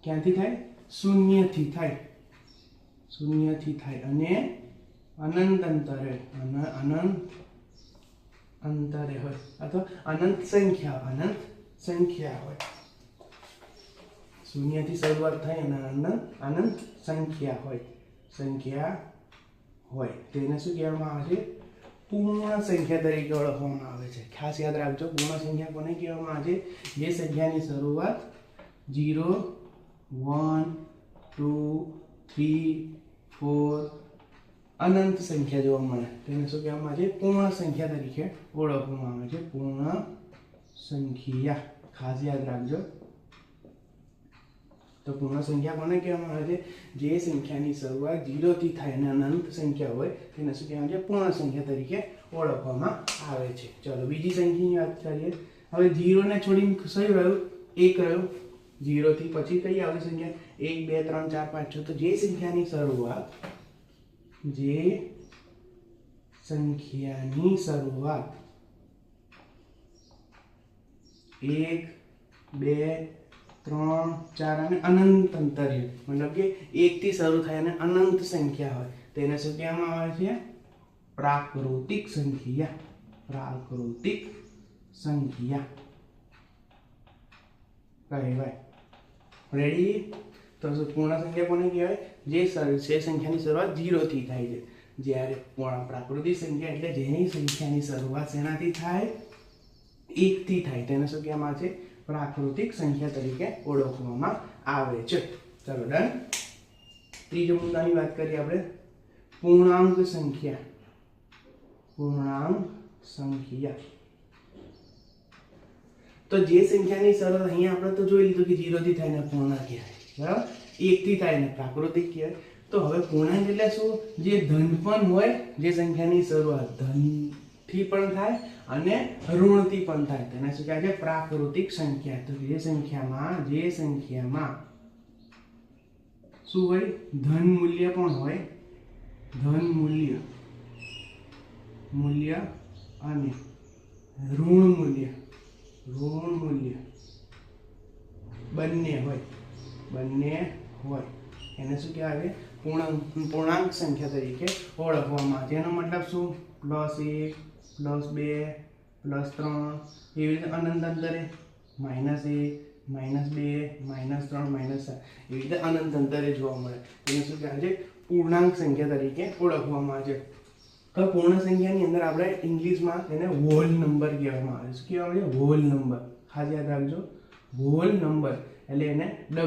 ક્યાંથી થાય? શૂન્યથી થાય, શૂન્યથી થાય અને અનંત અંતરે હોય અથવા અનંત સંખ્યા હોય. શૂન્યથી શરૂઆત થાય અને અનંત સંખ્યા હોય તેને શું કહેવામાં આવે છે? પૂર્ણ સંખ્યા તરીકે ઓળખવામાં આવે છે. ખાસ યાદ રાખજો, પૂર્ણ સંખ્યા કોને કહેવામાં આવે છે? જે સંખ્યાની શરૂઆત 0, 1, 2, 3, 4 અનંત સંખ્યા જોવા મળે તેને શું કહેવામાં આવે છે? પૂર્ણ સંખ્યા તરીકે ઓળખવામાં આવે છે. પૂર્ણ સંખ્યા ખાસ યાદ રાખજો. તો પૂર્ણ સંખ્યા કોને કહેવામાં આવે છે? જે સંખ્યાની શરૂઆત 0 થી થાય અને અનંત સંખ્યા હોય તેને શું કહેવામાં આવે છે? પૂર્ણ સંખ્યા તરીકે ઓળખવામાં આવે છે. ચલો બીજી સંખ્યાની વાત કરીએ. હવે 0 ને છોડીને કયું રહ્યું? 1 રહ્યું. 0 થી પછી કઈ આવશે સંખ્યા? 1, 2, 3, 4, 5, 6. તો જે સંખ્યાની શરૂઆત 1, 2, 3, 4 અને અનંત અંતરે, મતલબ કે 1 થી શરૂ થાય અને અનંત સંખ્યા હોય તેને શું કહેવામાં આવે છે? પ્રાકૃતિક સંખ્યા. પ્રાકૃતિક સંખ્યા કહેવાય. રેડી? તો પૂર્ણ સંખ્યા કોને કહેવાય? જે સંખ્યાની શરૂઆત 0 થી થાય છે. જ્યારે પ્રાકૃતિક સંખ્યા એટલે જેની સંખ્યાની શરૂઆત શેનાથી થાય? 1 થી થાય તેને શું કહેવામાં આવે છે? પ્રાકૃતિક સંખ્યા તરીકે ઓળખવામાં આવે છે. ચલો ડન. ત્રીજો મુદ્દાની વાત કરીએ આપણે. પૂર્ણાંક સંખ્યા. પૂર્ણાંક સંખ્યા તો જે સંખ્યાની શરૂઆત અહીંયા આપણે તો જોઈ લીધું કે 0 થી થાય ને પૂર્ણાંક કહેવાય, બરાબર? 1 થી થાય ને પ્રાકૃતિક કહેવાય. તો હવે પૂર્ણાંક એટલે શું? જે ધન પણ હોય, જે સંખ્યાની શરૂઆત ધનથી પણ થાય અને ઋણથી પણ થાય તેને શું કહેવાય છે? પ્રાકૃતિક સંખ્યા. તો જે સંખ્યામાં શું હોય? ધન મૂલ્ય પણ હોય. ધન મૂલ્ય અને ઋણ મૂલ્ય બંને હોય એને શું કહેવાય? પૂર્ણાંક સંખ્યા તરીકે ઓળખવામાં આવે છે. એનો મતલબ શું? +1, +2, +3 એવી રીતે અનંત અંતરે -1, -2, -3, -7 એવી રીતે અનંત અંતરે જોવા મળે તેને શું કહેવાય છે? પૂર્ણાંક સંખ્યા તરીકે ઓળખવામાં આવે છે. હવે પૂર્ણ સંખ્યાની અંદર આપણે ઇંગ્લિશમાં તેને હોલ નંબર કહેવામાં આવે છે. શું કહેવામાં આવે છે? Hole number. ખાસ યાદ રાખજો, હોલ નંબર એટલે એને W